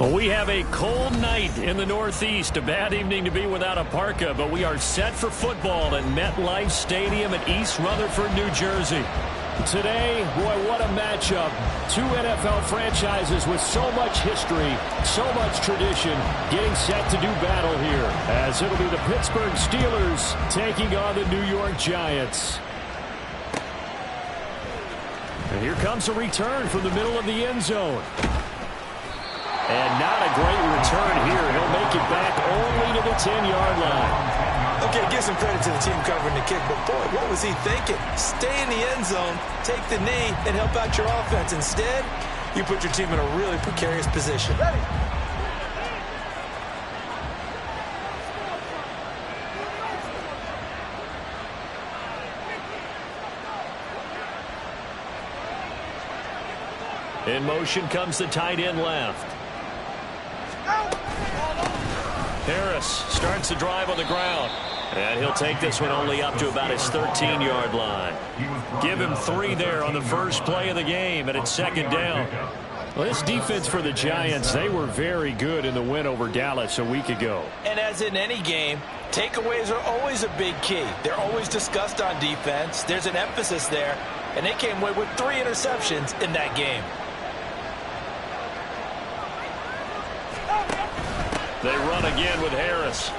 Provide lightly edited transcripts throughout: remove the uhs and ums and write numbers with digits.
Well, we have a cold night in the Northeast. A bad evening to be without a parka, but we are set for football at MetLife Stadium in East Rutherford, New Jersey. Today, boy, what a matchup. Two NFL franchises with so much history, so much tradition, getting set to do battle here, as it'll be the Pittsburgh Steelers taking on the New York Giants. And here comes a return from the middle of the end zone. And not a great return here. He'll make it back only to the 10-yard line. Okay, give some credit to the team covering the kick, but boy, what was he thinking? Stay in the end zone, take the knee, and help out your offense. Instead, you put your team in a really precarious position. In motion comes the tight end left. Harris starts the drive on the ground. And he'll take this one only up to about his 13-yard line. Give him 3 there on the first play of the game, and it's second down. Well, this defense for the Giants, they were very good in the win over Dallas a week ago. And as in any game, takeaways are always a big key. They're always discussed on defense. There's an emphasis there, and they came away with 3 interceptions in that game. They run again with Harris.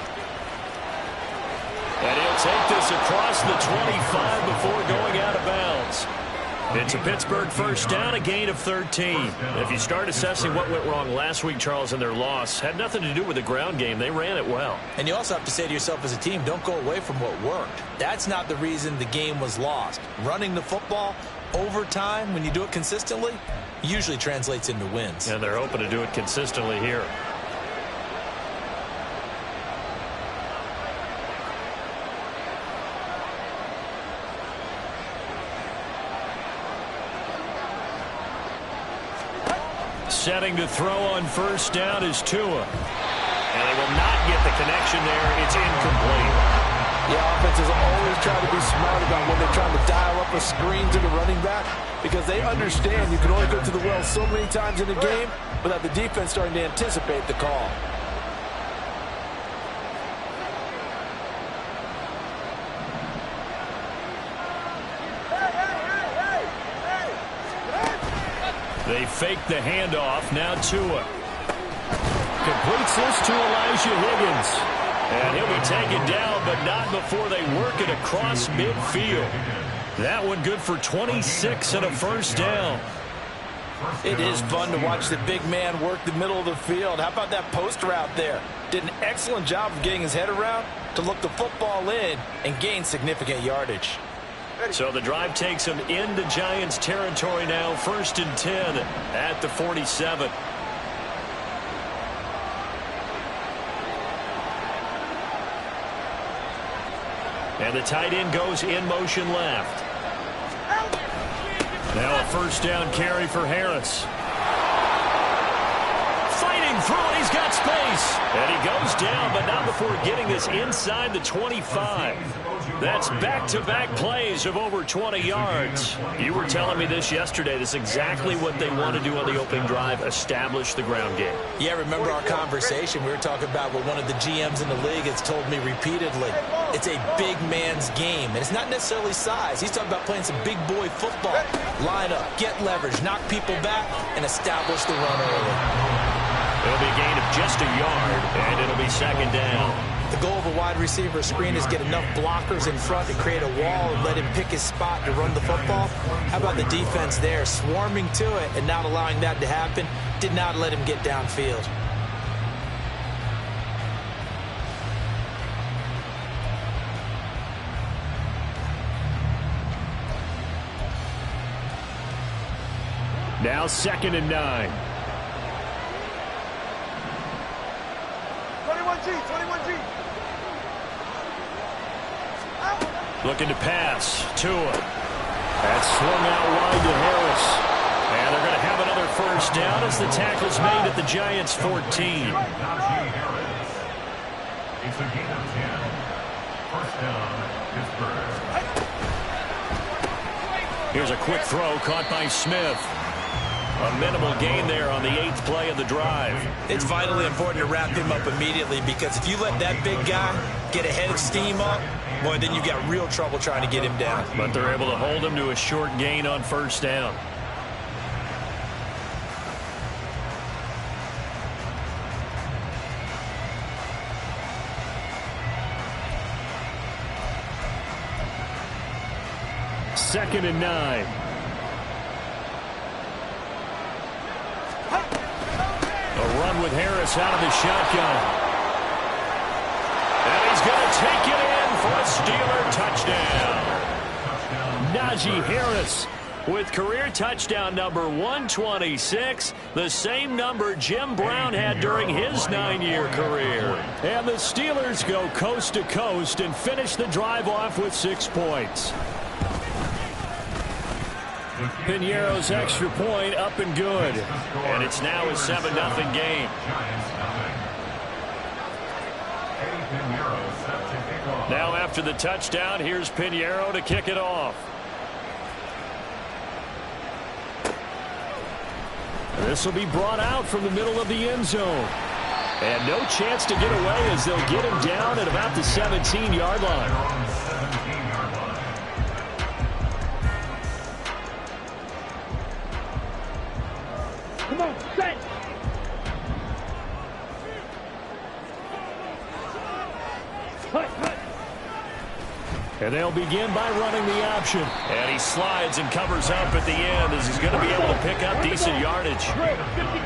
And he'll take this across the 25 before going out of bounds. It's a Pittsburgh first down, a gain of 13. If you start assessing what went wrong last week, Charles, in their loss, had nothing to do with the ground game. They ran it well. And you also have to say to yourself as a team, don't go away from what worked. That's not the reason the game was lost. Running the football over time, when you do it consistently, usually translates into wins. And they're hoping to do it consistently here. Setting to throw on first down is Tua. And they will not get the connection there. It's incomplete. Yeah, offenses always try to be smart about when they're trying to dial up a screen to the running back, because they understand you can only go to the well so many times in the game without the defense starting to anticipate the call. They fake the handoff. Now Tua completes this to Elijah Higgins. And he'll be taken down, but not before they work it across midfield. That one good for 26 and a first down. It is fun to watch the big man work the middle of the field. How about that post route there? Did an excellent job of getting his head around to look the football in and gain significant yardage. So the drive takes him into Giants territory now. 1st and 10 at the 47. And the tight end goes in motion left. Now a first down carry for Harris. Fighting through it. He's got space. And he goes down, but not before getting this inside the 25. That's back-to-back plays of over 20 yards. You were telling me this yesterday. This is exactly what they want to do on the opening drive, establish the ground game. Yeah, remember our conversation? We were talking about what one of the GMs in the league has told me repeatedly. It's a big man's game, and it's not necessarily size. He's talking about playing some big boy football. Line up, get leverage, knock people back, and establish the run early. It'll be a gain of just a yard, and it'll be second down. The goal of a wide receiver screen is get enough blockers in front to create a wall and let him pick his spot to run the football. How about the defense there, swarming to it and not allowing that to happen? Did not let him get downfield. Now 2nd and 9. 21G, 21G. Looking to pass. Tua. That's swung out wide to Harris. And they're going to have another first down as the tackle's made at the Giants' 14. It's a gain of 10. First down, Pittsburgh. Here's a quick throw caught by Smith. A minimal gain there on the 8th play of the drive. It's vitally important to wrap him up immediately, because if you let that big guy get ahead of steam up, boy, then you've got real trouble trying to get him down. But they're able to hold him to a short gain on first down. Second and 9. A run with Harris out of the shotgun. And he's going to take it in for a Steeler touchdown. Najee Harris with career touchdown number 126, the same number Jim Brown had during his 9-year career. And the Steelers go coast to coast and finish the drive off with 6 points. Piñeiro's extra point up and good. And it's now a 7-0 game. Now after the touchdown, here's Piñeiro to kick it off. This will be brought out from the middle of the end zone. And no chance to get away as they'll get him down at about the 17-yard line. Come on, set. And they'll begin by running the option. And he slides and covers up at the end as he's going to be able to pick up decent yardage.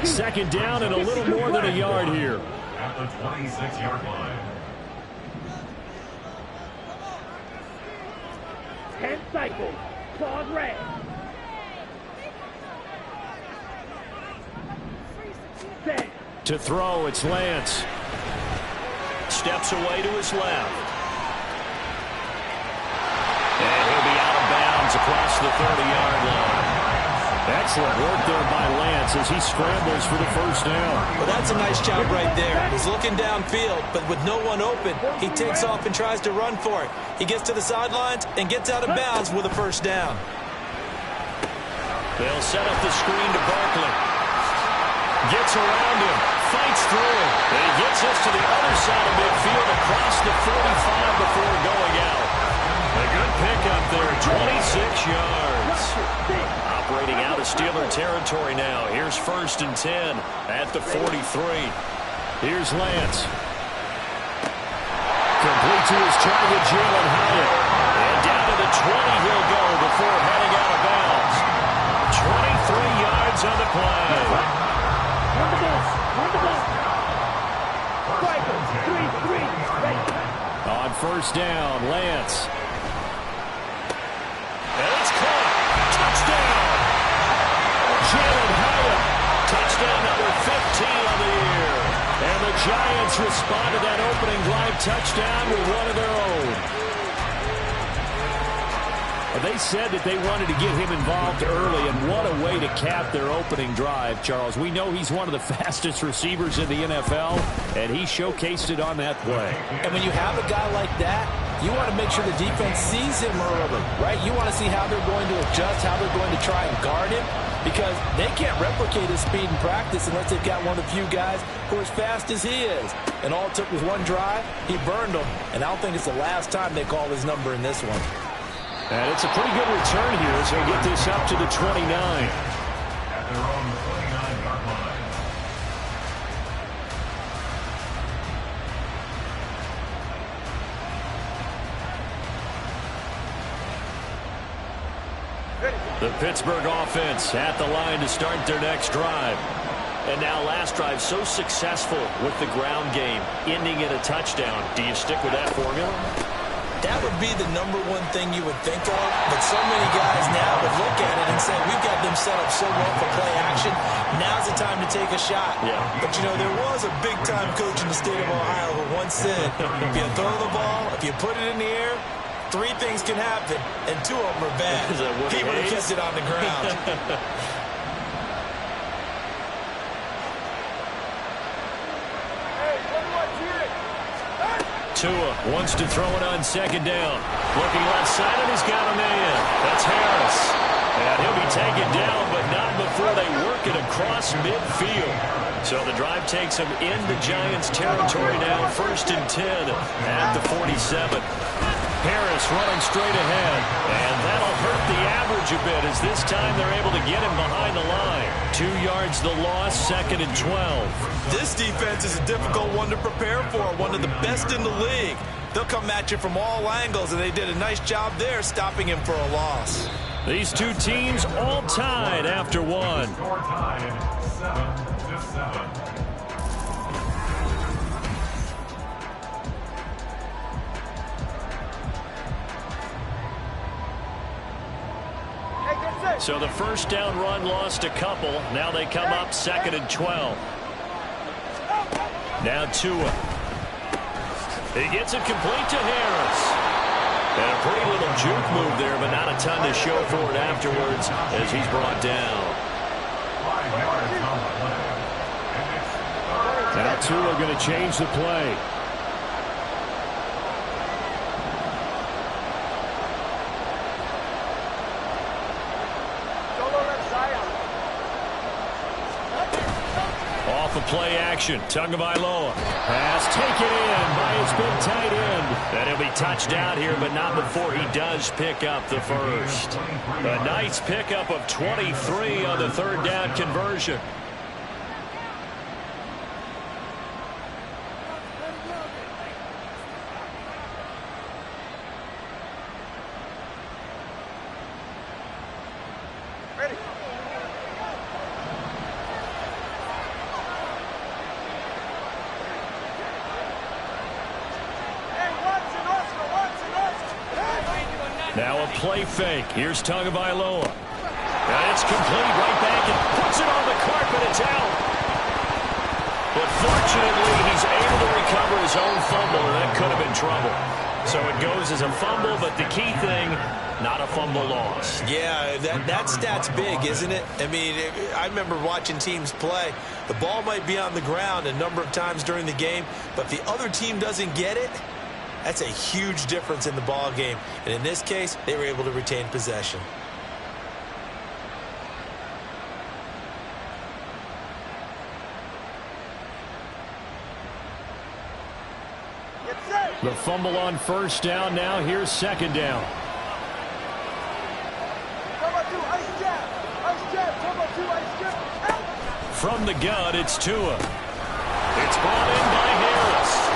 Second down and a little more than a yard here. At the 26-yard line. 10 cycles. Claws red. To throw, it's Lance. Steps away to his left. And he'll be out of bounds across the 30-yard line. Excellent work there by Lance as he scrambles for the first down. Well, that's a nice job right there. He's looking downfield, but with no one open, he takes off and tries to run for it. He gets to the sidelines and gets out of bounds with a first down. They'll set up the screen to Barkley. Gets around him, fights through him, and he gets us to the other side of midfield across the 45 before going out. A good pickup there, 26 yards. Operating out of Steeler territory now. Here's first and 10 at the 43. Here's Lance. Complete to his target, Jalen Hyatt. And down to the 20 he'll go before heading out of bounds. 23 yards on the play. On the ball. On the ball. Striker. 3-3. On first down, Lance. And it's caught. Touchdown. Jalen Hyatt. Touchdown number 15 on the year. And the Giants respond to that opening drive touchdown with one of their own. They said that they wanted to get him involved early, and what a way to cap their opening drive, Charles. We know he's one of the fastest receivers in the NFL, and he showcased it on that play. And when you have a guy like that, you want to make sure the defense sees him early, right? You want to see how they're going to adjust, how they're going to try and guard him, because they can't replicate his speed in practice unless they've got one of the few guys who are as fast as he is. And all it took was one drive. He burned them, and I don't think it's the last time they call his number in this one. And it's a pretty good return here as they get this up to the 29. At their own 29-yard line. The Pittsburgh offense at the line to start their next drive. And now last drive so successful with the ground game, ending in a touchdown. Do you stick with that formula? That would be the number one thing you would think of, but so many guys now would look at it and say, we've got them set up so well for play action, now's the time to take a shot. Yeah. But, you know, there was a big-time coach in the state of Ohio who once said, if you throw the ball, if you put it in the air, 3 things can happen, and 2 of them are bad. He would have kept it on the ground. Tua wants to throw it on second down. Looking left side, and he's got a man. That's Harris. And he'll be taken down, but not before they work it across midfield. So the drive takes him into Giants territory now, 1st and 10 at the 47. Harris running straight ahead, and that'll hurt the average a bit as this time they're able to get him behind the line. 2 yards the loss, 2nd and 12. This defense is a difficult one to prepare for, one of the best in the league. They'll come at you from all angles, and they did a nice job there stopping him for a loss. These two teams all tied after one. Score tied 7-7. So the first down run lost a couple. Now they come up 2nd and 12. Now Tua. He gets it complete to Harris. And a pretty little juke move there, but not a ton to show for it afterwards as he's brought down. 5 yards on the play. And it's Now Tua going to change the play. Off of play action, Tagovailoa. Pass taken in by his big tight end. And he'll be touched out here, but not before he does pick up the first. A nice pickup of 23 on the 3rd down conversion. Now a play fake. Here's Tagovailoa. And it's complete right back and puts it on the carpet. It's out. But fortunately, he's able to recover his own fumble, and that could have been trouble. So it goes as a fumble, but the key thing, not a fumble loss. Yeah, that stat's big, isn't it? I mean, I remember watching teams play. The ball might be on the ground a number of times during the game, but if the other team doesn't get it, that's a huge difference in the ball game. And in this case, they were able to retain possession. The fumble on 1st down. Now here's 2nd down. From the gun, it's Tua. It's brought in by Harris.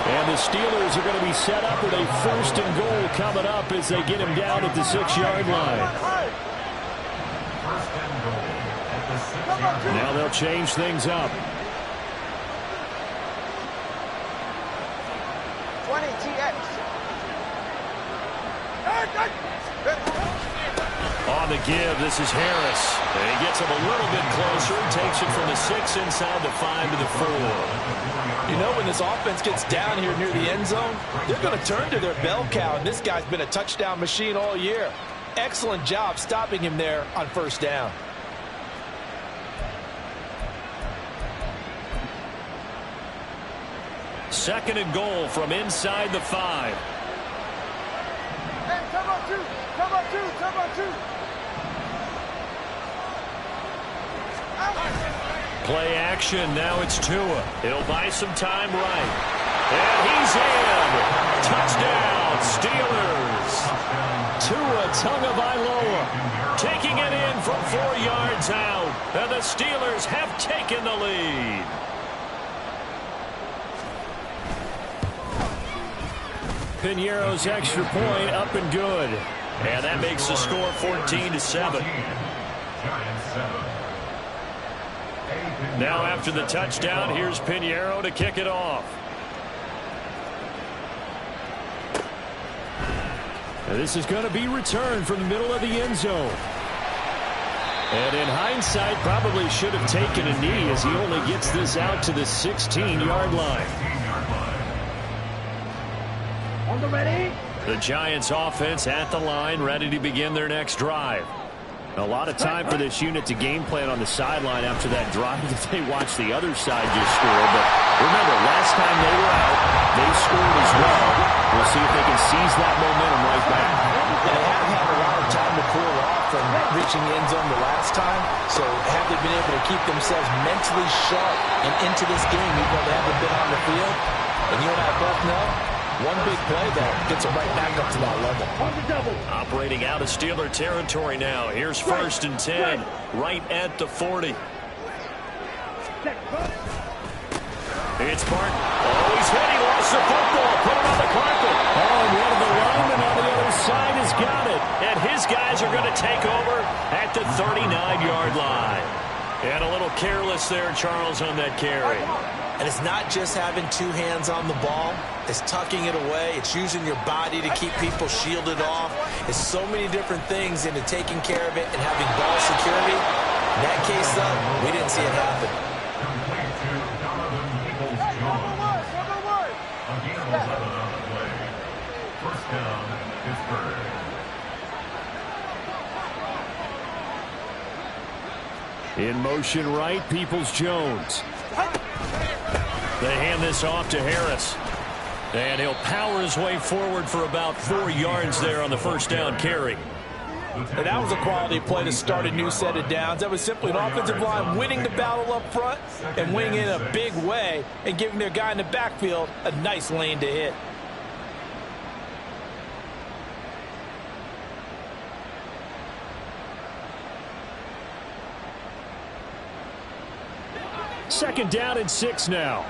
And the Steelers are going to be set up with a 1st and goal coming up as they get him down at the 6-yard line. 1st and goal at the 6-yard line. Now they'll change things up. 20 TX. On the give, this is Harris. And he gets him a little bit closer. Takes it from the 6 inside the 5 to the 4. You know, when this offense gets down here near the end zone, they're going to turn to their bell cow, and this guy's been a touchdown machine all year. Excellent job stopping him there on 1st down. Second and goal from inside the 5. Hey, come on, 2. Come on, 2. Come on, 2. Play action. Now it's Tua. He'll buy some time right. And he's in. Touchdown, Steelers. Tua Tagovailoa taking it in from 4 yards out. And the Steelers have taken the lead. Piñeiro's extra point up and good. And that makes the score 14-7. Giants 7. Now after the touchdown, here's Piñeiro to kick it off. And this is going to be returned from the middle of the end zone. And in hindsight, probably should have taken a knee as he only gets this out to the 16-yard line. On the ready. The Giants offense at the line, ready to begin their next drive. A lot of time for this unit to game plan on the sideline after that drive that they watched the other side just score. But remember, last time they were out, they scored as well. We'll see if they can seize that momentum right back. They have had a lot of time to cool off from reaching the end zone the last time. So have they been able to keep themselves mentally sharp and into this game, even though they haven't been on the field? And you and I both know, one big play there gets them right back up to that level. Operating out of Steeler territory now. Here's 1st and 10, right at the 40. It's Martin. Oh, he's hit. He lost the football. Put it on the carpet. Oh, and one of the linemen on the other side has got it. And his guys are going to take over at the 39-yard line. And a little careless there, Charles, on that carry. And it's not just having two hands on the ball. It's tucking it away. It's using your body to keep people shielded off. It's so many different things into taking care of it and having ball security. In that case, though, we didn't see it happen. First down, Pittsburgh. In motion right, Peoples-Jones. They hand this off to Harris. And he'll power his way forward for about 4 yards there on the first down carry. And that was a quality play to start a new set of downs. That was simply an offensive line winning the battle up front and winning in a big way and giving their guy in the backfield a nice lane to hit. Second down and 6 now.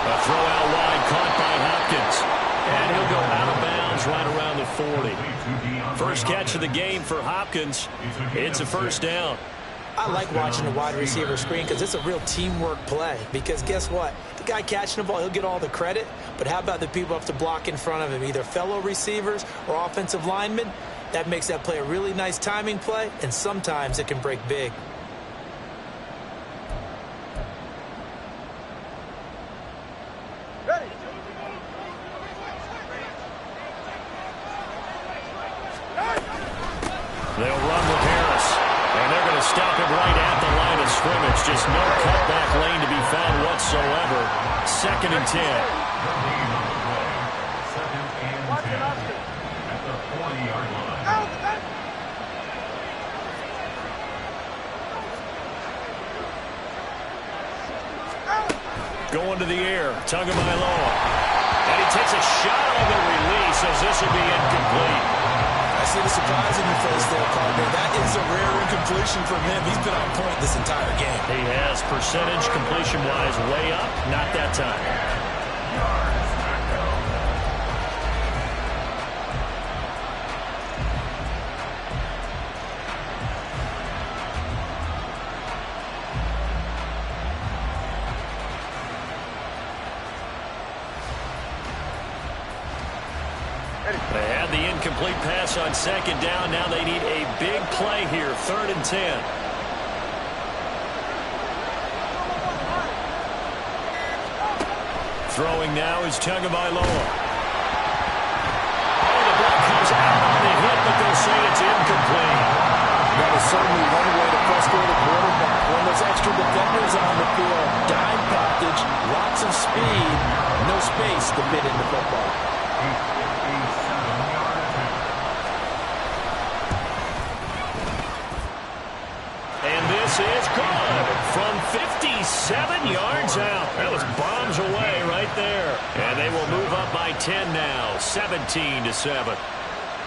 A throw out wide caught by Hopkins. And he'll go out of bounds right around the 40. First catch of the game for Hopkins. It's a first down. I like watching the wide receiver screen because it's a real teamwork play. Because guess what? The guy catching the ball, he'll get all the credit. But how about the people who have to block in front of him, either fellow receivers or offensive linemen? That makes that play a really nice timing play, and sometimes it can break big. They'll run with Harris. And they're going to stop him right at the line of scrimmage. Just no cutback lane to be found whatsoever. 2nd and 10. At the 40-yard line. Going to the air. Tagovailoa. And he takes a shot on the release as this will be incomplete. I see the surprise in your face there, partner. That is a rare incompletion from him. He's been on point this entire game. He has percentage completion-wise way up. Not that time. They had the incomplete pass on 2nd down. Now they need a big play here. 3rd and 10. Throwing now is Tagovailoa. Oh, the ball comes out on the hit, but they'll say it's incomplete. That is certainly one way to frustrate a quarterback. When there's extra defenders on the field, dime package, lots of speed, no space to fit in the football. And this is good from 57 yards out. That was bombs away right there. And they will move up by 10 now, 17-7.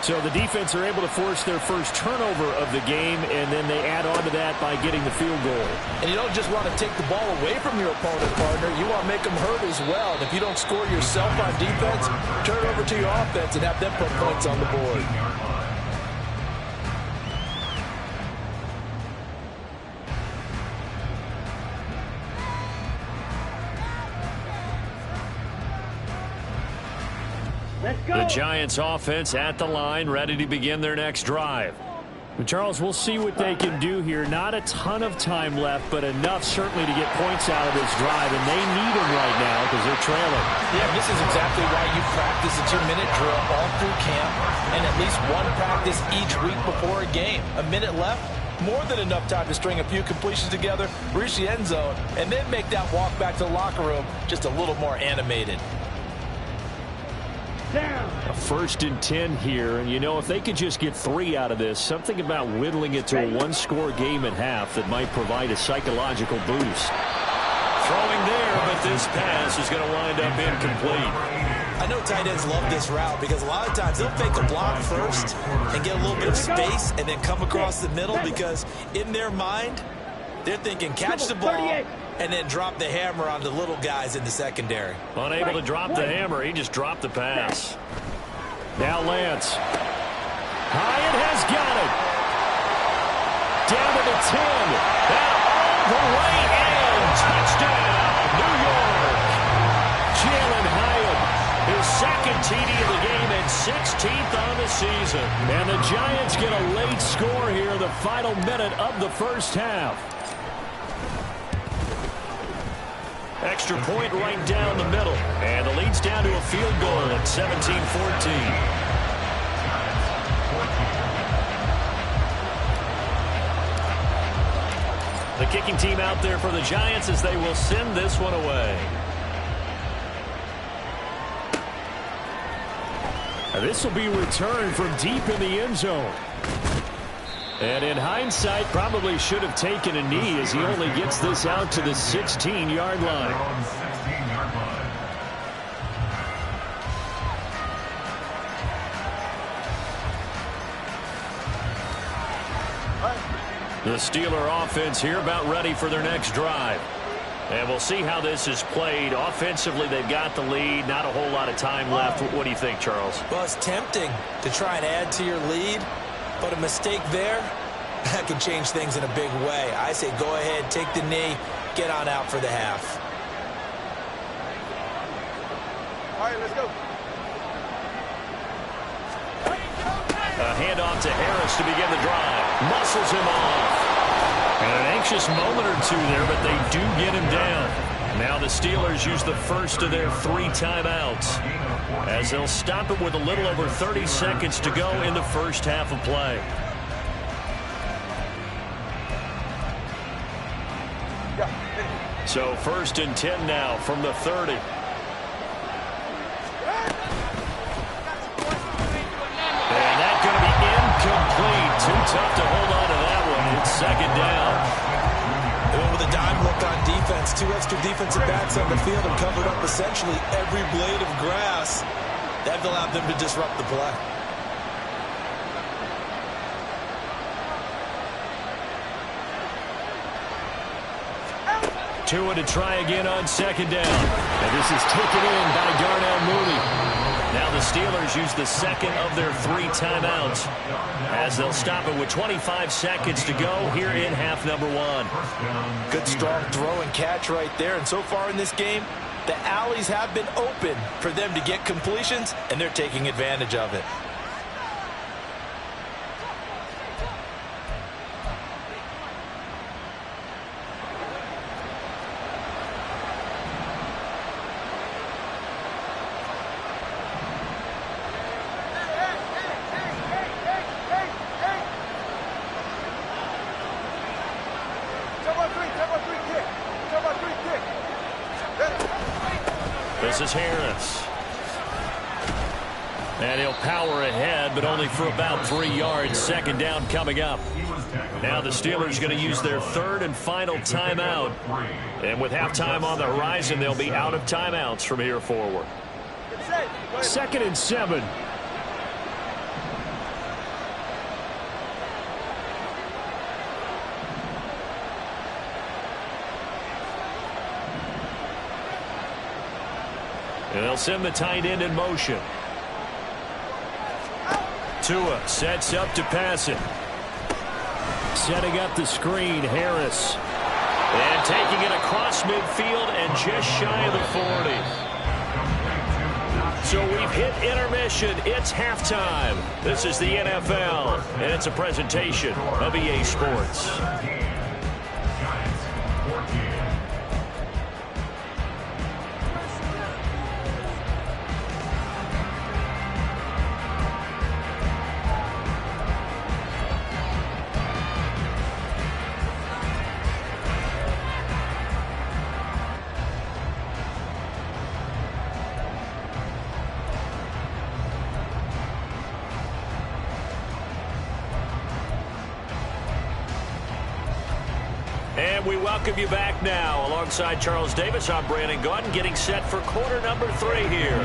So the defense are able to force their first turnover of the game, and then they add on to that by getting the field goal. And you don't just want to take the ball away from your opponent, partner. You want to make them hurt as well. And if you don't score yourself on defense, turn it over to your offense and have them put points on the board. The Giants offense at the line, ready to begin their next drive. But Charles, we'll see what they can do here. Not a ton of time left, but enough certainly to get points out of this drive, and they need them right now because they're trailing. Yeah, this is exactly why you practice a 2-minute drill all through camp and at least one practice each week before a game. A minute left, more than enough time to string a few completions together, reach the end zone, and then make that walk back to the locker room just a little more animated. A 1st and 10 here, and you know, if they could just get 3 out of this, something about whittling it to a 1-score game at half that might provide a psychological boost. Throwing there, but this pass is going to wind up incomplete. I know tight ends love this route because a lot of times they'll fake a block first and get a little bit of space and then come across the middle because in their mind, they're thinking catch the ball and then drop the hammer on the little guys in the secondary. Unable to drop the hammer, he just dropped the pass. Now Lance. Hyatt has got it. Down to the 10. Now all the way in. Touchdown, New York. Jalen Hyatt, his 2nd TD of the game and 16th on the season. And the Giants get a late score here, the final minute of the first half. Extra point right down the middle. And the lead's down to a field goal at 17-14. The kicking team out there for the Giants as they will send this one away. And this will be returned from deep in the end zone. And in hindsight, probably should have taken a knee as he only gets this out to the 16-yard line. The Steeler offense here about ready for their next drive. And we'll see how this is played. Offensively, they've got the lead. Not a whole lot of time left. What do you think, Charles? Well, it's tempting to try and add to your lead, but a mistake there, that can change things in a big way. I say go ahead, take the knee, get on out for the half. All right, let's go. A handoff to Harris to begin the drive. Muscles him off. And an anxious moment or two there, but they do get him down. Now the Steelers use the first of their 3 timeouts as they'll stop it with a little over 30 seconds to go in the first half of play. So 1st and 10 now from the 30. And that's going to be incomplete. Too tough to hold on to that one. It's 2nd down. They went with a dime look on defense. 2 extra defensive backs on the field and covered up essentially every blade of grass. That allowed them to disrupt the play. Tua to try again on 2nd down. And this is taken in by Darnell Mooney. Now the Steelers use the 2nd of their 3 timeouts as they'll stop it with 25 seconds to go here in half number 1. Good strong throw and catch right there. And so far in this game, the alleys have been open for them to get completions, and they're taking advantage of it. This is Harris. And he'll power ahead, but only for about 3 yards. 2nd down coming up. Now the Steelers going to use their 3rd and final timeout. And with halftime on the horizon, they'll be out of timeouts from here forward. 2nd and 7. And they'll send the tight end in motion. Tua sets up to pass it. Setting up the screen, Harris. And taking it across midfield and just shy of the 40. So we've hit intermission. It's halftime. This is the NFL, and it's a presentation of EA Sports. And we welcome you back now. Alongside Charles Davis, I'm Brandon Gaudin, getting set for quarter number 3 here.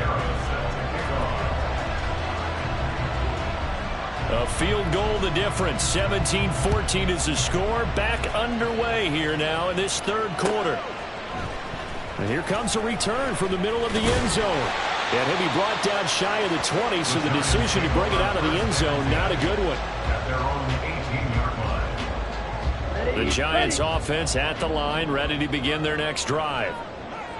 A field goal the difference. 17-14 is the score. Back underway here now in this third quarter. And here comes a return from the middle of the end zone. And he'll be brought down shy of the 20, so the decision to bring it out of the end zone, not a good one. The Giants offense at the line, ready to begin their next drive.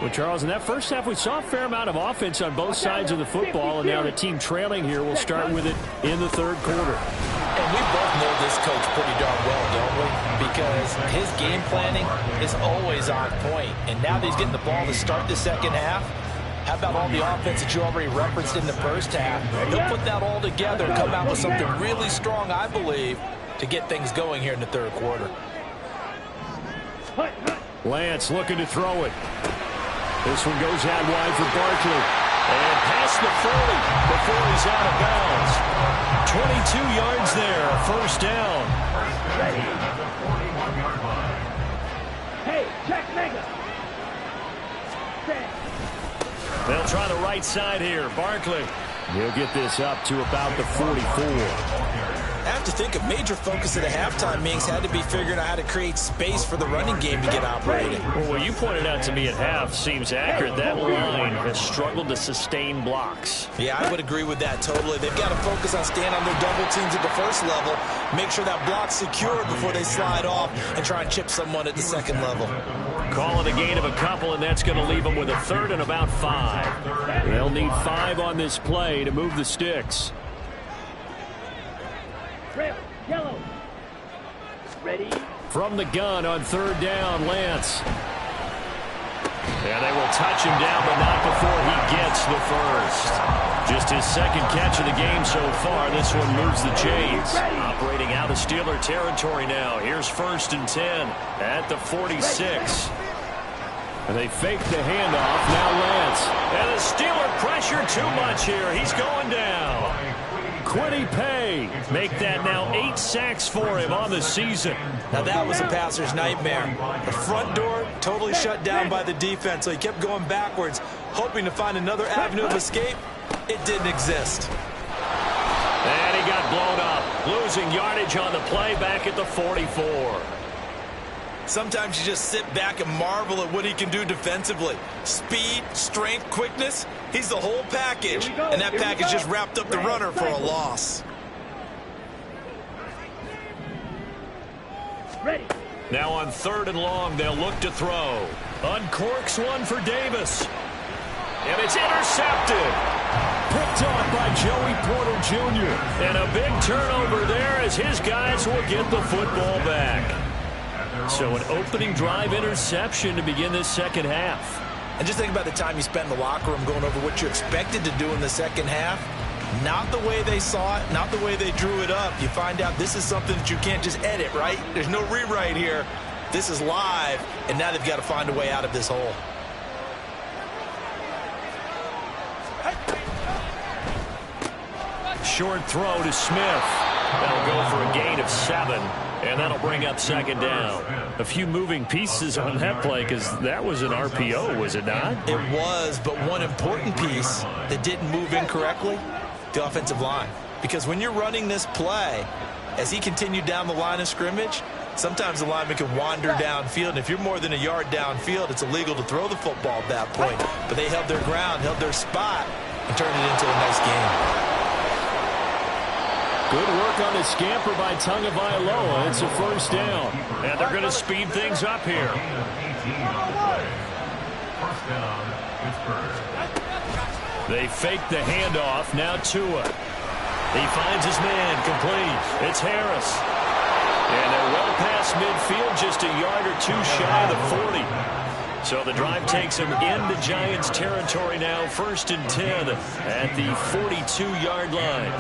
Well, Charles, in that first half, we saw a fair amount of offense on both sides of the football, and now the team trailing here will start with it in the third quarter. And we both know this coach pretty darn well, don't we? Because his game planning is always on point. And now that he's getting the ball to start the second half, how about all the offense that you already referenced in the first half? He'll put that all together and come out with something really strong, I believe, to get things going here in the third quarter. Lance looking to throw it. This one goes out wide for Barkley. And past the 40 before he's out of bounds. 22 yards there, a first down. Hey, check mega. They'll try the right side here. Barkley. He'll get this up to about the 44. I have to think a major focus of the halftime meetings had to be figuring out how to create space for the running game to get operating. Well, what you pointed out to me at half seems accurate. That line has struggled to sustain blocks. Yeah, I would agree with that totally. They've got to focus on staying on their double teams at the first level, make sure that block's secured before they slide off and try and chip someone at the second level. Call it a gain of a couple, and that's going to leave them with a third and about 5. They'll need 5 on this play to move the sticks. Red, yellow. Ready? From the gun on third down, Lance. And they will touch him down, but not before he gets the first. Just his second catch of the game so far. This one moves the chains. Operating out of Steeler territory now. Here's 1st and 10 at the 46. And they fake the handoff. Now Lance. And the Steeler pressure too much here. He's going down. Quiddy Pay. Make that now 8 sacks for him on the season. Now that was a passer's nightmare. The front door totally shut down by the defense, so he kept going backwards, hoping to find another avenue of escape. It didn't exist. And he got blown up, losing yardage on the play back at the 44. Sometimes you just sit back and marvel at what he can do defensively. Speed, strength, quickness, he's the whole package. And that package just wrapped up the runner for a loss. Ready. Now on 3rd and long, they'll look to throw. Uncorks one for Davis. And it's intercepted. Picked off by Joey Porter Jr. And a big turnover there as his guys will get the football back. So an opening drive interception to begin this second half. And just think about the time you spent in the locker room going over what you expected to do in the second half. Not the way they saw it, not the way they drew it up. You find out this is something that you can't just edit, right? There's no rewrite here. This is live, and now they've got to find a way out of this hole. Short throw to Smith. That'll go for a gain of 7. And that'll bring up 2nd down. A few moving pieces on that play because that was an RPO, was it not? It was, but one important piece that didn't move incorrectly, the offensive line. Because when you're running this play, as he continued down the line of scrimmage, sometimes the lineman can wander downfield. And if you're more than a yard downfield, it's illegal to throw the football at that point. But they held their ground, held their spot, and turned it into a nice game. Good work on the scamper by Tagovailoa. It's a first down. And they're going to speed things up here. They fake the handoff. Now Tua. He finds his man complete. It's Harris. And they're well past midfield, just a yard or 2 shy of the 40. So the drive takes him into Giants territory now. 1st and 10 at the 42-yard line.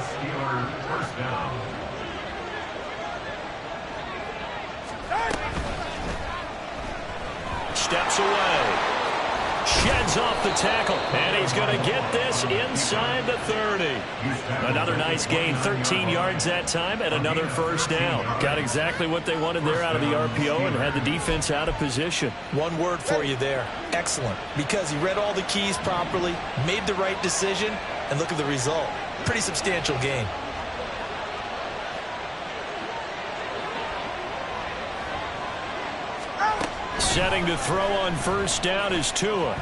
Steps away. Sheds heads off the tackle, and he's going to get this inside the 30. Another nice gain, 13 yards that time, and another first down. Got exactly what they wanted there out of the RPO and had the defense out of position. One word for you there, excellent, because he read all the keys properly, made the right decision, and look at the result. Pretty substantial gain. Setting to throw on first down is Tua.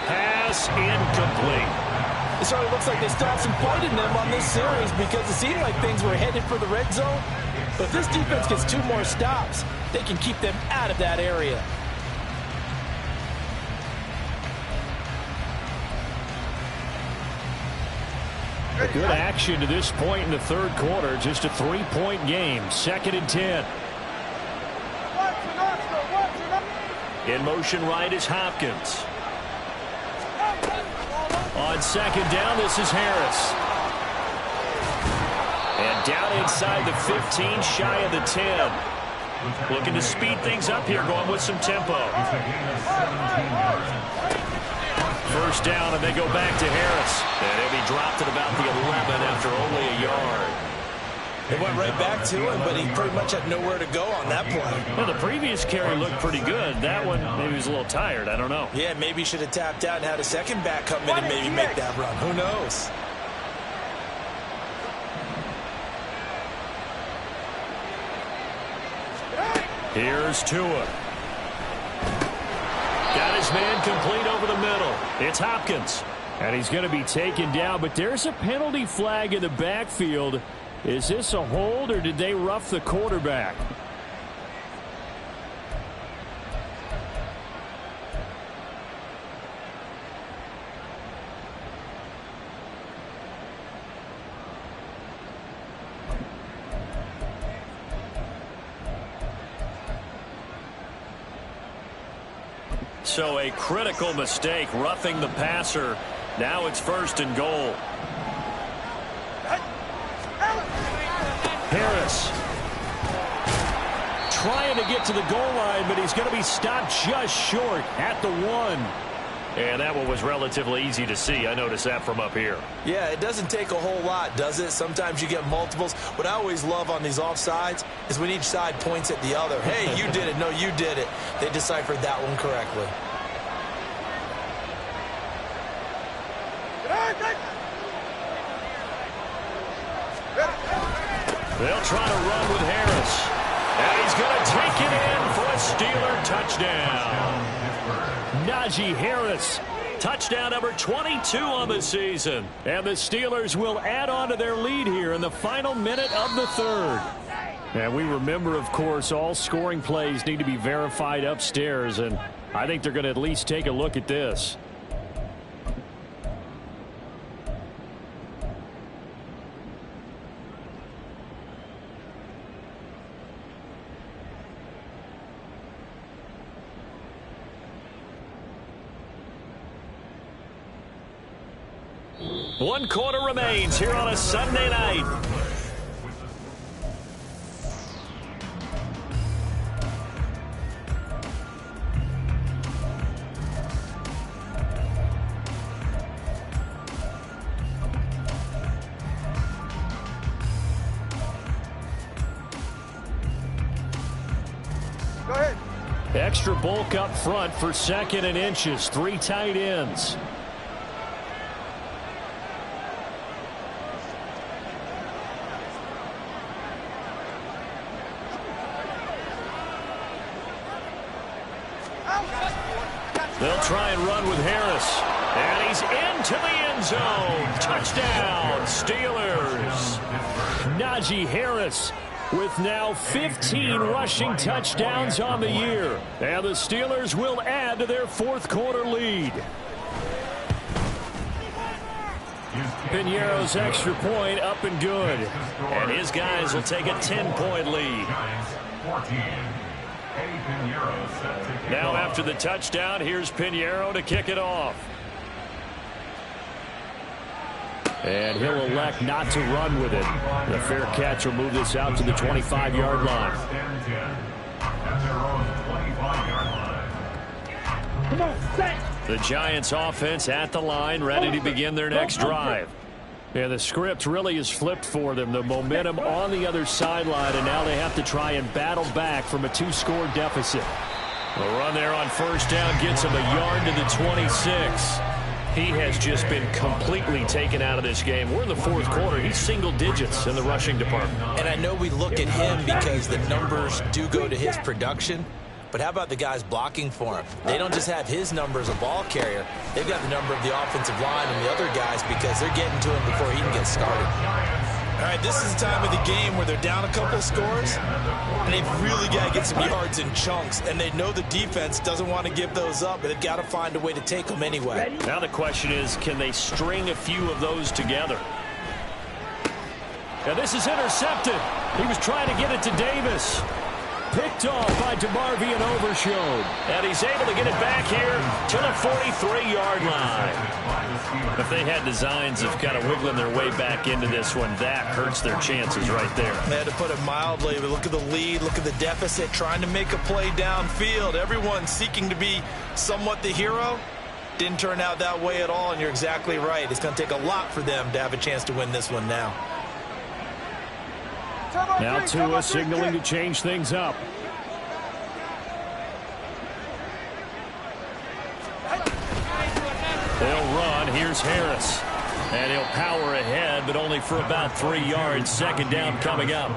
Pass incomplete. It certainly looks like they still have some fight in them on this series because it seemed like things were headed for the red zone. But if this defense gets 2 more stops, they can keep them out of that area. A good action to this point in the third quarter. Just a 3-point game. 2nd and 10. In motion right is Hopkins. On 2nd down, this is Harris. And down inside the 15, shy of the 10. Looking to speed things up here, going with some tempo. First down, and they go back to Harris. And he'll be dropped at about the 11 after only a yard. They went right back to him, but he pretty much had nowhere to go on that play. Well, the previous carry looked pretty good. That one, maybe he was a little tired. I don't know. Yeah, maybe he should have tapped out and had a second back come in and maybe make that run. Who knows? Here's Tua. Got his man complete over the middle. It's Hopkins. And he's going to be taken down, but there's a penalty flag in the backfield. Is this a hold, or did they rough the quarterback? So a critical mistake, roughing the passer. Now it's 1st and goal. Harris trying to get to the goal line, but he's going to be stopped just short at the 1. And that one was relatively easy to see. I noticed that from up here. Yeah, it doesn't take a whole lot, does it? Sometimes you get multiples. What I always love on these offsides is when each side points at the other. Hey, you did it. No, you did it. They deciphered that one correctly. They'll try to run with Harris. And he's going to take it in for a Steeler touchdown. Najee Harris, touchdown number 22 on the season. And the Steelers will add on to their lead here in the final minute of the 3rd. And we remember, of course, all scoring plays need to be verified upstairs. And I think they're going to at least take a look at this. One quarter remains here on a Sunday night. Go ahead. Extra bulk up front for 2nd and inches. 3 tight ends. They'll try and run with Harris. And he's into the end zone. Touchdown, Steelers. Najee Harris with now 15 rushing touchdowns on the year. And the Steelers will add to their 4th quarter lead. Piñeiro's extra point up and good. And his guys will take a 10-point lead. Now after the touchdown, here's Piñeiro to kick it off. And he'll elect not to run with it. The fair catch will move this out to the 25-yard line. Come on, set. The Giants offense at the line, ready to begin their next drive. And the script really is flipped for them. The momentum on the other sideline, and now they have to try and battle back from a 2-score deficit. The run there on first down gets him a yard to the 26. He has just been completely taken out of this game. We're in the fourth quarter. He's single digits in the rushing department. And I know we look at him because the numbers do go to his production. But how about the guys blocking for him? They don't just have his number as a ball carrier. They've got the number of the offensive line and the other guys because they're getting to him before he can get started. All right, this is the time of the game where they're down a couple of scores, and they've really got to get some yards in chunks, and they know the defense doesn't want to give those up, but they've got to find a way to take them anyway. Now the question is, can they string a few of those together? Now this is intercepted. He was trying to get it to Davis. Picked off by DeMarvion Overshowed. And he's able to get it back here to the 43-yard line. If they had designs of kind of wiggling their way back into this one, that hurts their chances right there. They had to put it mildly, but look at the lead, look at the deficit, trying to make a play downfield. Everyone seeking to be somewhat the hero. Didn't turn out that way at all, and you're exactly right. It's going to take a lot for them to have a chance to win this one now. Now Tua signaling to change things up. They'll run. Here's Harris. And he'll power ahead, but only for about 3 yards. Second down coming up.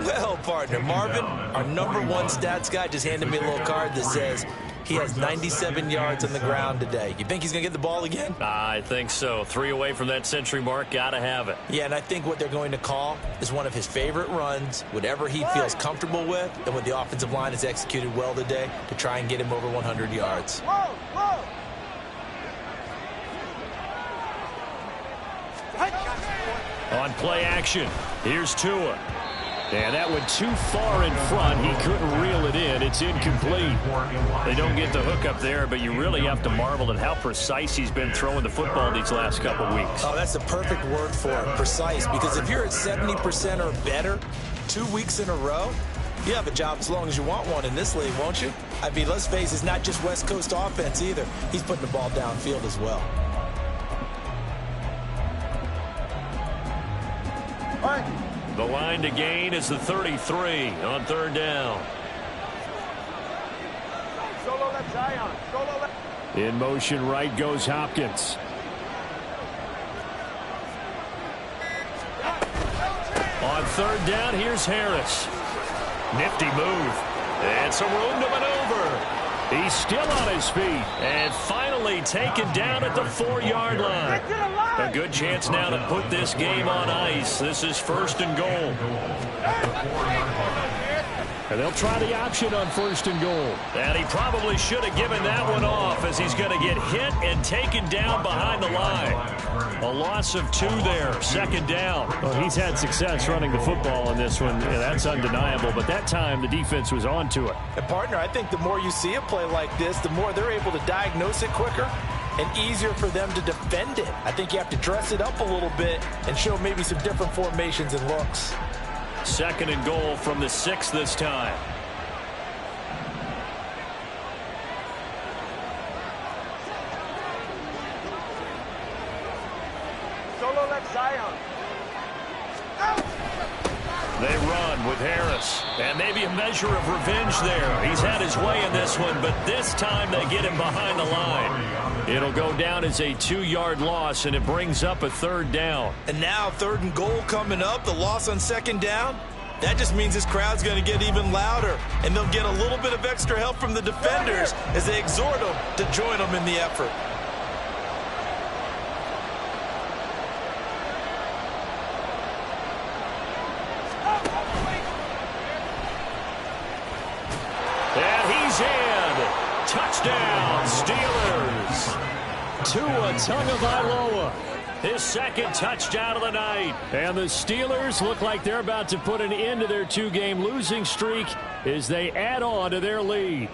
Well, partner, Marvin, our #1 stats guy, just handed me a little card that says he has 97 yards on the ground today. You think he's going to get the ball again? I think so. 3 away from that century mark. Got to have it. Yeah, and I think what they're going to call is one of his favorite runs, whatever he feels comfortable with, and what the offensive line has executed well today to try and get him over 100 yards. On play action, here's Tua. And that went too far in front. He couldn't reel it in. It's incomplete. They don't get the hook up there, but you really have to marvel at how precise he's been throwing the football these last couple weeks. Oh, that's the perfect word for it, precise, because if you're at 70% or better 2 weeks in a row, you have a job as long as you want one in this league, won't you? I mean, let's face it, it's not just West Coast offense either. He's putting the ball downfield as well. All right. The line to gain is the 33 on third down. Solo left Zion. Solo left. In motion right goes Hopkins. On third down, here's Harris. Nifty move. And some room to maneuver. He's still on his feet. And finally taken down at the 4-yard line. A good chance now to put this game on ice. This is first and goal. And they'll try the option on first and goal. And he probably should have given that one off as he's going to get hit and taken down behind the line. A loss of 2 there, second down. Well, he's had success running the football in this one. Yeah, that's undeniable. But that time, the defense was on to it. And, partner, I think the more you see a play like this, the more they're able to diagnose it quicker and easier for them to defend it. I think you have to dress it up a little bit and show maybe some different formations and looks. Second and goal from the 6 this time. Solo left Zion. They run with Harris. And maybe a measure of revenge there. He's had his way in this one, but this time they get him behind the line. It'll go down as a 2-yard loss, and it brings up a third down. And now third and goal coming up, the loss on second down. That just means this crowd's going to get even louder, and they'll get a little bit of extra help from the defenders as they exhort them to join them in the effort. And he's in. Touchdown, Steelers. Tua Tagovailoa. His second touchdown of the night. And the Steelers look like they're about to put an end to their 2-game losing streak as they add on to their lead.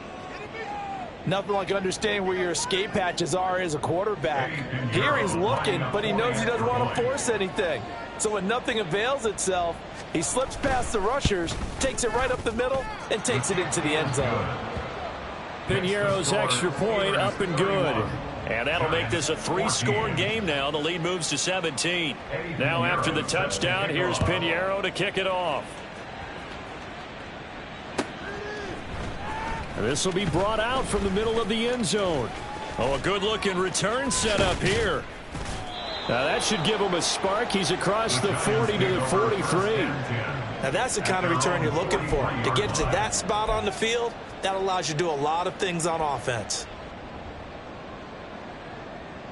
Nothing like understanding where your escape hatches are as a quarterback. Here he's looking, but he knows he doesn't want to force anything. So when nothing avails itself, he slips past the rushers, takes it right up the middle, and takes it into the end zone. Piñeiro's extra point up and good. And that'll make this a 3-score game now. The lead moves to 17. Now after the touchdown, here's Piñeiro to kick it off. And this will be brought out from the middle of the end zone. Oh, a good-looking return set up here. Now that should give him a spark. He's across the 40 to the 43. Now that's the kind of return you're looking for. To get to that spot on the field, that allows you to do a lot of things on offense.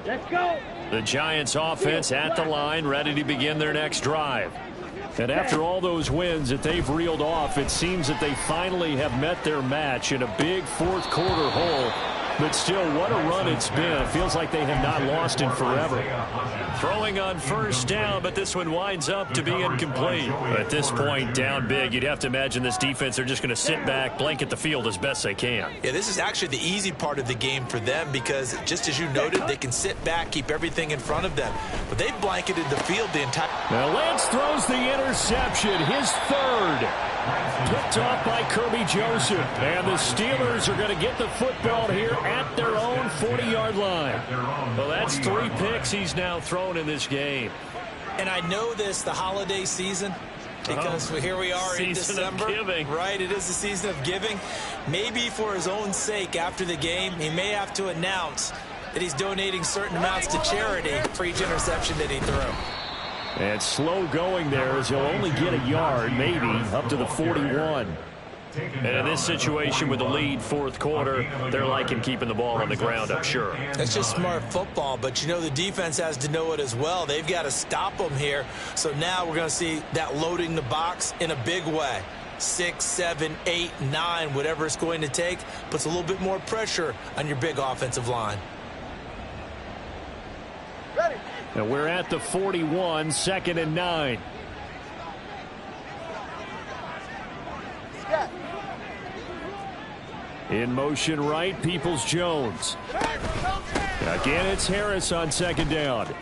Let's go. The Giants offense at the line, ready to begin their next drive. And after all those wins that they've reeled off, it seems that they finally have met their match in a big fourth-quarter hole. But still, what a run it's been. It feels like they have not lost in forever. Throwing on first down, but this one winds up to be incomplete. At this point, down big, you'd have to imagine this defense, they're just going to sit back, blanket the field as best they can. Yeah, this is actually the easy part of the game for them because, just as you noted, they can sit back, keep everything in front of them. But they've blanketed the field the entire... Now Lance throws the interception, his third. Picked off by Kirby Joseph. And the Steelers are going to get the football here at their own 40-yard line. Well, that's 3 picks he's now thrown in this game. And I know this, the holiday season, because here we are in December. Season of giving. Right, it is the season of giving. Maybe for his own sake after the game, he may have to announce that he's donating certain amounts to charity for each interception that he threw. And slow going there as he'll only get a yard, maybe, up to the 41. And in this situation with the lead fourth quarter, they're liking keeping the ball on the ground, I'm sure. That's just smart football, but you know the defense has to know it as well. They've got to stop them here. So now we're going to see that loading the box in a big way. 6, 7, 8, 9, whatever it's going to take, puts a little bit more pressure on your big offensive line. And we're at the 41, 2nd and 9. In motion right, Peoples-Jones. Again, it's Harris on 2nd down.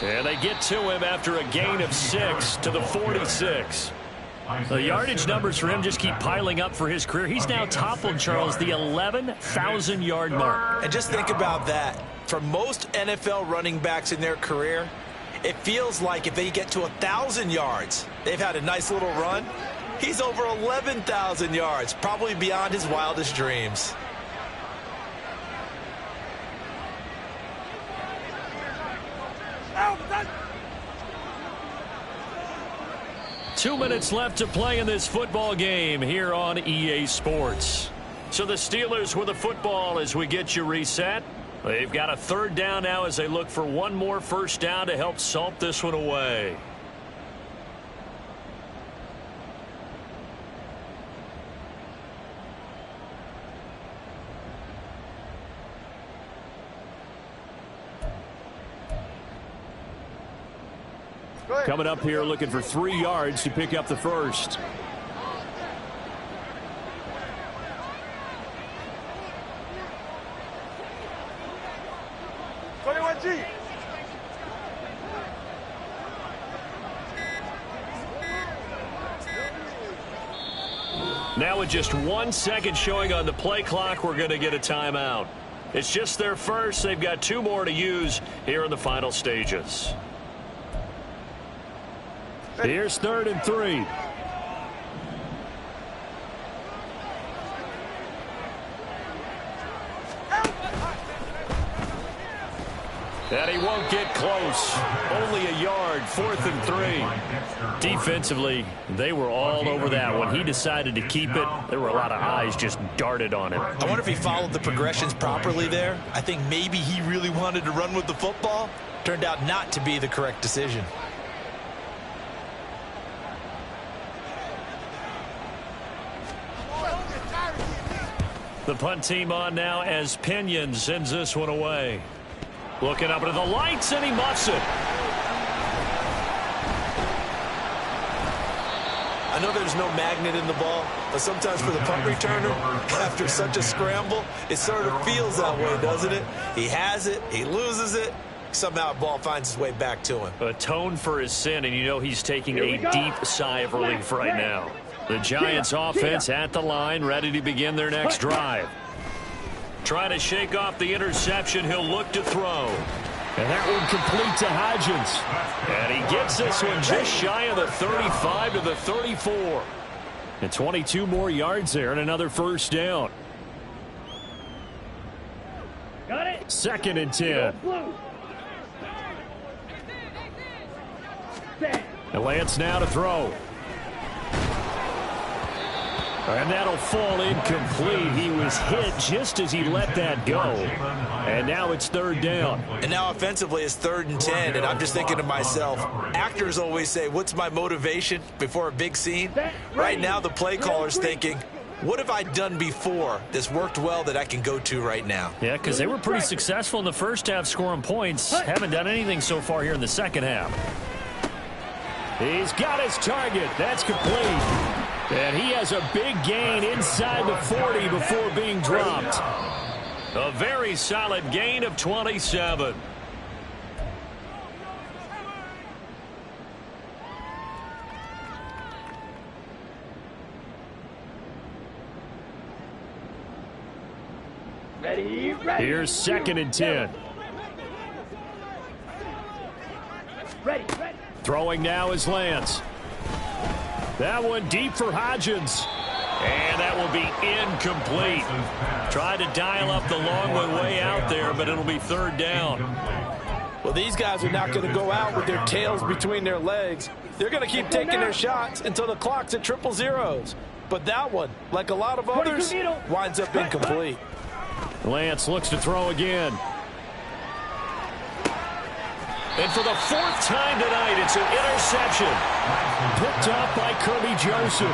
And they get to him after a gain of 6 to the 46. The yardage numbers for him just keep piling up for his career. He's now toppled, Charles, the 11,000-yard mark. And just think about that. For most NFL running backs in their career, it feels like if they get to 1,000 yards, they've had a nice little run. He's over 11,000 yards, probably beyond his wildest dreams. Two minutes left to play in this football game here on EA Sports. So the Steelers with the football as we get you reset. They've got a 3rd down now as they look for one more first down to help salt this one away. Coming up here looking for 3 yards to pick up the first. Now with just 1 second showing on the play clock, we're going to get a timeout. It's just their first. They've got 2 more to use here in the final stages. Here's 3rd and 3. And he won't get close. Only a yard, 4th and 3. Defensively, they were all over that. When he decided to keep it, there were a lot of eyes just darted on him. I wonder if he followed the progressions properly there. I think maybe he really wanted to run with the football. Turned out not to be the correct decision. The punt team on now as Pinion sends this one away. Looking up into the lights, and he muffs it. I know there's no magnet in the ball, but sometimes for the punt returner, after such a scramble, it sort of feels that way, doesn't it? He has it, he loses it, somehow the ball finds its way back to him. Atone for his sin, and you know he's taking a deep sigh of relief right now. The Giants offense at the line, ready to begin their next drive. Trying to shake off the interception. He'll look to throw. And that one complete to Hodgins. And he gets this one just shy of the 35 to the 34. And 22 more yards there and another first down. Got it. 2nd and 10. And Lance now to throw. And that'll fall incomplete. He was hit just as he let that go. And now it's 3rd down. And now offensively it's 3rd and 10. And I'm just thinking to myself, actors always say, what's my motivation before a big scene? Right now the play caller's thinking, what have I done before that's worked well that I can go to right now? Yeah, because they were pretty successful in the first half scoring points. Haven't done anything so far here in the second half. He's got his target. That's complete. And he has a big gain inside the 40 before being dropped. A very solid gain of 27. Ready. Here's 2nd and 10. Ready. Throwing now is Lance. That one deep for Hodgins. And that will be incomplete. Tried to dial up the long way out there, but it'll be 3rd down. Well, these guys are not going to go out with their tails between their legs. They're going to keep taking their shots until the clock's at 000. But that one, like a lot of others, winds up incomplete. Lance looks to throw again. And for the 4th time tonight, it's an interception. Picked up by Kirby Joseph.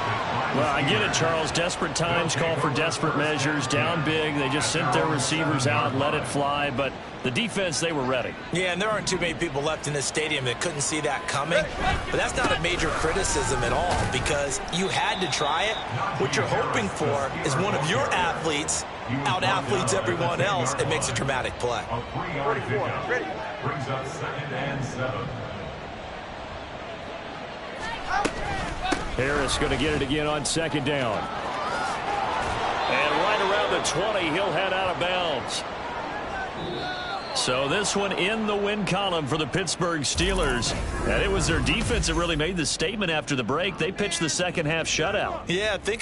Well, I get it, Charles. Desperate times call for desperate measures. Down big, they just sent their receivers out and let it fly. But the defense, they were ready. Yeah, and there aren't too many people left in this stadium that couldn't see that coming. But that's not a major criticism at all because you had to try it. What you're hoping for is one of your athletes out-athletes everyone else and makes a dramatic play. 44. Ready. Brings up 2nd and 7. Harris going to get it again on 2nd down. And right around the 20, he'll head out of bounds. So this one in the win column for the Pittsburgh Steelers. And it was their defense that really made the statement after the break. They pitched the second half shutout. Yeah, think about